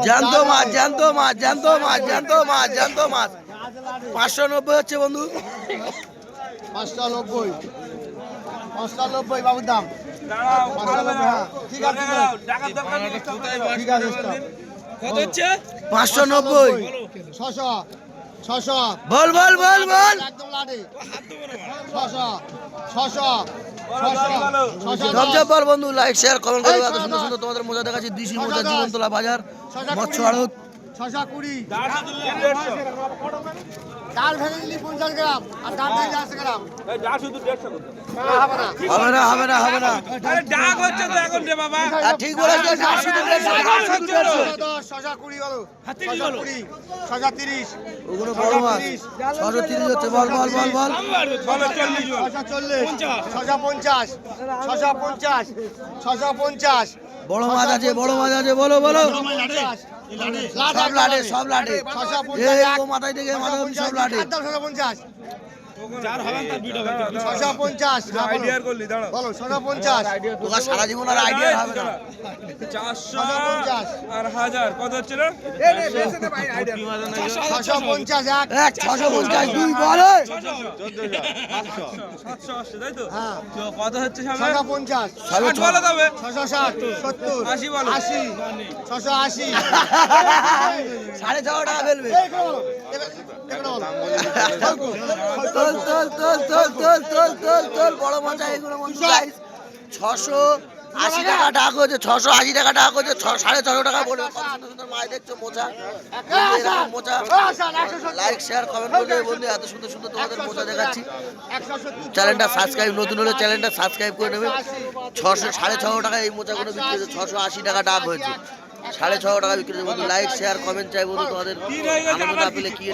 জ্যান্ত মাছ জ্যান্ত মাছ জ্যান্ত মাছ জ্যান্ত মাছ জ্যান্ত মাছ 590 হচ্ছে বন্ধু। 590 590 বাবুর দাম। ঠিক আছে ঠিক আছে কত হচ্ছে? 590 600 600 বল বল বল বল। একদম লাডে 600 600 ধন্যবাদ বল বন্ধু, লাইক শেয়ার কমেন্ট করে এত সুন্দর সুন্দর তোমাদের মজা দেখাচ্ছি। দিশি মজা জীবনতলা বাজার মৎস্য আড়ত। 620 ডাল ভেঙে দিলি 50 গ্রাম আর ডাল ভেঙে 100 গ্রাম। হবে না হবে না হবে না। আরে ডাক হচ্ছে তো এখন রে বাবা। ঠিক বলেছো, শুধু 150 620 হলো 620 630 ওগুলো বড় মাছ 630 হচ্ছে। বল বল বল বল। বলো 40 বল। 640 650 650 বড় মাছ আছে বড় মাছ আছে, বলো বলো। 650 সব লাডে সব লাডে। 650 এই তো মাথায় থেকে মাথা অবধি সব লাডে। 650 যার হবে তার ভিডিও হবে। 650 আইডিয়ার করলি দাঁড়া। বলো 650 তোরা সারা জীবন আর আইডিয়া হবে না। 400 আর 1000 কত হচ্ছে রে? 650 এক 650 দুই বল। 780 তাই তো? হ্যাঁ। তো কত হচ্ছে সামনে? 650 ষাট বলো তবে। 660 70 80 বলো। 80 680 6.5 টাকা ফেলবে। তোল তোল তোল তোল তোল তোল তোল তোল তোল বড় মাছ এগুলো বন্ধু গাইস। 680 টাকা ডাক হচ্ছে, 680 টাকা ডাক হচ্ছে, 650 টাকা বলবে। কত সুন্দর সুন্দর মাছ দেখছো মোচা। এরকম মোচা লাইক শেয়ার কমেন্ট করে দেবে বন্ধু। এত সুন্দর সুন্দর তোমাদের মোচা দেখাচ্ছি। চ্যানেলটা সাবস্ক্রাইব, নতুন হলে চ্যানেলটা সাবস্ক্রাইব করে নেবে। 650 টাকা এই মোচাগুলো বিক্রি হচ্ছে, 680 টাকা ডাক হয়েছে, 650 টাকা বিক্রি হচ্ছে বন্ধু। লাইক শেয়ার কমেন্ট চাই বন্ধু তোমাদের। আনন্দ না পেলে কি